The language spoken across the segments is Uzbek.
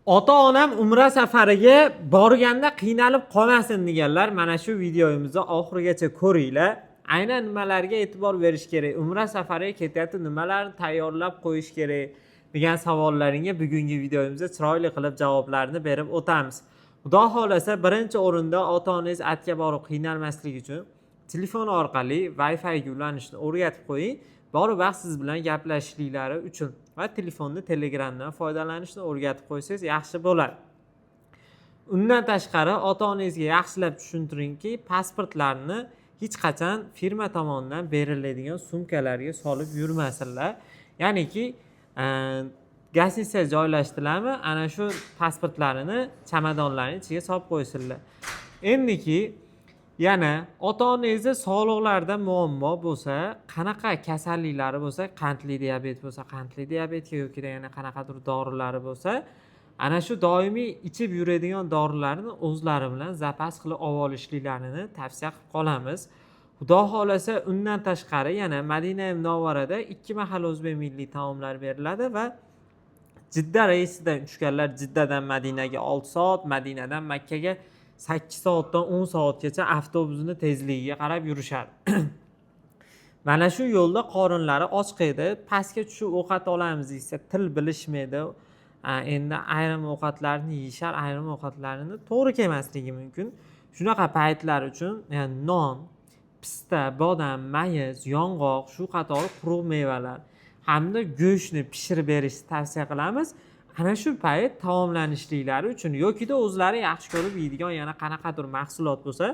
Ota-onam umra safariga borganda qiynalib qolmasin deganlar mana shu videomizni oxirigacha ko'ringlar. Aynan nimalarga e'tibor berish kerak? Umra safariga ketyapti, nimalarni tayyorlab qo'yish kerak degan savollaringga bugungi videomizda chiroyli qilib javoblarni berib o'tamiz. Xudo xolasa, birinchi o'rinda ota-onangiz atga borib qiynalmasligi uchun telefon orqali Wi-Fi ga ulanishni o'rgatib qo'ying. Borib siz bilan gaplashishliklari uchun va telefonni Telegramdan foydalanishni o'rgatib qo'ysangiz yaxshi bo'ladi. Undan tashqari ota-onangizga yaxshilab tushuntiringki, pasportlarni hech qachon firma tomonidan beriladigan sumkalarga solib yurmasinlar. Ya'niki gastnitsa joylashtiriladi, ana shu pasportlarini chamadonlarning ichiga solib qo'ysinlar. Endiki yana ota-onangizda sog'liqlarida muammo bo'lsa, qanaqa kasalliklari bo'lsa, qandli diabet bo'lsa, qandli diabetga yoki yana qanaqadir dorilari bo'lsa, ana shu doimiy ichib yuradigan dorilarni o'zlari bilan zapas qilib olishliklarini tavsiya qilib qolamiz. Xudo xolasa, undan tashqari yana Madina Munavvarada 2 mahal o'zbek milliy taomlar beriladi va Jidda reysidan uchganlar Jiddadan Madinaga 6 soat, Madinadan Makkaga 8 soatdan 10 soatgacha avtobusni tezligiga qarab yurishadi. Mana shu yo'lda qorinlari ochiq edi, pastga tushib ovqat olamiz desa til bilishmaydi. Endi ayrim ovqatlarni yeyishar, ayrim ovqatlarini to'g'ri kelmasligi mumkin. Shunaqa paytlar uchun non, pista, bodam, mayiz, yong'oq, shu qatori quruq mevalar hamda go'shtni pishirib berishni tavsiya qilamiz. Ana shu payt taomlanishliklari uchun yokida o'zlari yaxshi ko'rib yeydigan yana qanaqadir mahsulot bo'lsa,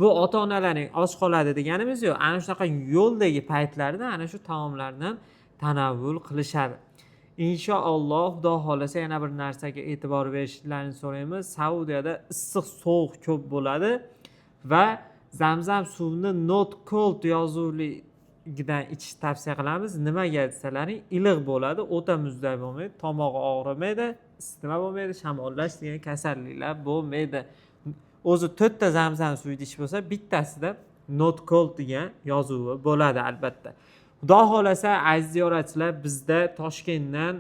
bu ota-onalarning och qoladi deganimiz yo'q. Ana shunaqa yo'ldagi paytlarda ana shu taomlardan tanavvul qilishadi. Inshaalloh, Xudo xolasa yana bir narsaga e'tibor berishlarini so'raymiz. Saudiyada issiq sovuq ko'p bo'ladi va Zamzam suvini not cold yozuvligidan ichish tavsiya qilamiz. Nimaga desalaring, iliq bo'ladi, o'ta muzday bo'lmaydi, tomog'i og'rimaydi, isitma bo'lmaydi, shamollash degan kasalliklar bo'lmaydi. O'zi 4 ta Zamzam suvini ichish bo'lsa, bittasida not cold degan yozuvi bo'ladi albatta. Xudo xolasa, aziz ziyoratchilar, bizda Toshkentdan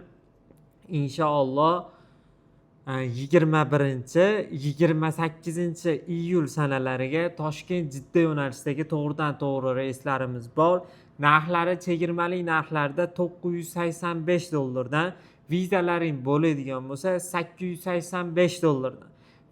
inshaalloh 21-28 iyul sanalariga Toshkent Jidda yo'nalishidagi to'g'ridan to'g'ri reyslarimiz bor. Narxlari chegirmali narxlarda $985 dan, vizalaring bo'ladigan bo'lsa $885.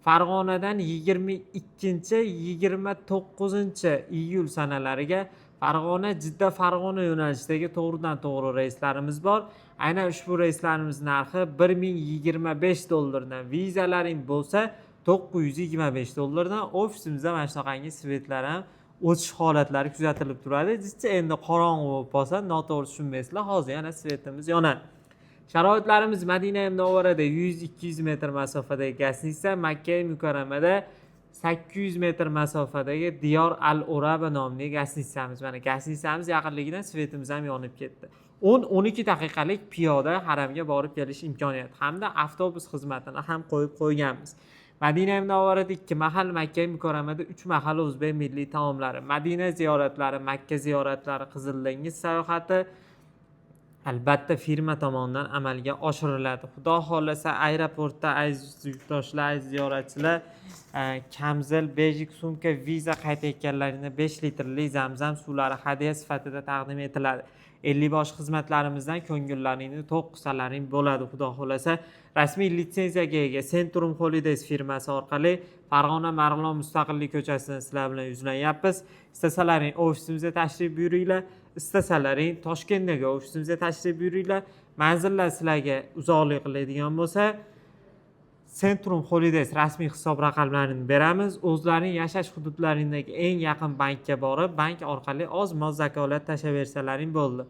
Farg'onadan 22-29 iyul sanalariga Farg'ona Jidda Farg'ona yo'nalishidagi to'g'ridan to'g'ri reyslarimiz bor. Aynan ushbu reyslarimiz narxi $1025 dan, vizalaring bo'lsa $925 dan. Ofisimizda mana shunaqangi svetlar ham o'chish holatlari kuzatilib turadi. Jicha endi qorong'u bo'lib qolsa, noto'g'ri tushunmaysizlar, hozir yana svetimiz yonadi. Sharoitlarimiz Madina Munavvarada 100-200 metr masofadagi gastnitsa, Makka Mukarramada 800 metr masofadagi Diyor Al-Uraba nomli gastnitsamiz. Mana gastnitsamiz yaqinligidan svetimiz ham yonib ketdi. 10-12 daqiqalik piyoda haramga borib kelish imkoniyati hamda avtobus xizmatini ham qo'yib qo'yganmiz. Madina Munavvarada 2 mahal, Makka Mukarramada 3 mahal o'zbek milliy taomlari, Madina ziyoratlari, Makka ziyoratlari, Qizil dengiz sayohati albatta firma tomonidan amalga oshiriladi. Xudo xolasa, aeroportda aziz yurtdoshlar, aziz ziyoratchilar, Kamzil bejik sumka viza qaytayotganlarga 5 litrli Zamzam suvlari hadya sifatida taqdim etiladi. 50 bosh xizmatlarimizdan ko'ngillaringni to'q qilsalaring bo'ladi. Xudo xolasa, rasmiy litsenziyaga ega Centrum Holidays firmasi orqali Farg'ona Marg'ilon Mustaqillik ko'chasidan sizlar bilan yuzlanyapmiz. Istasalaring ofisimizga tashrif buyuringlar, istasalaring Toshkentdagi ofisimizga tashrif buyuringlar. Manzillar sizlarga uzoqlik qiladigan bo'lsa, Centrum Holidays rasmiy hisob raqamlarini beramiz. O'zlarining yashash hududlaringdagi eng yaqin bankka borib, bank orqali oz-moz zakolat tashlaversalaring bo'ldi.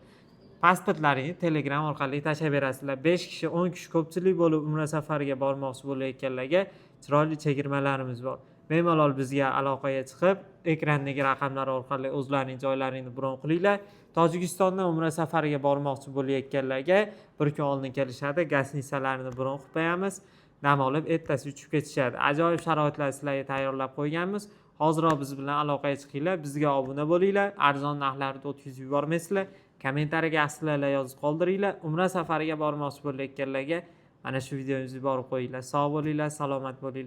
Pasportlaringni Telegram orqali tashlaverasizlar. 5 kishi, 10 kishi ko'pchilik bo'lib umra safariga bormoqchi bo'layotganlarga chiroyli chegirmalarimiz bor. Bemalol bizga aloqaga chiqib, ekrandagi raqamlar orqali o'zlarining joylarini bron qilinglar. Tojikistondan umra safariga bormoqchi bo'layotganlarga bir kun oldin kelishadi, gastnitsalarini bron qilib qo'yamiz. Dam olib, ertasi uchib ketishadi. Ajoyib sharoitlar sizlarga tayyorlab qo'yganmiz. Hoziroq biz bilan aloqaga chiqinglar, bizga obuna bo'linglar, arzon narxlarda o'tkazib yubormaysizlar. Kommentariyaga aslilar yozib qoldiringlar. Umra safariga bormoqchi bo'layotganlarga Mana shu videomizni borib qo'yinglar. Sog' bo'linglar, salomat bo'linglar.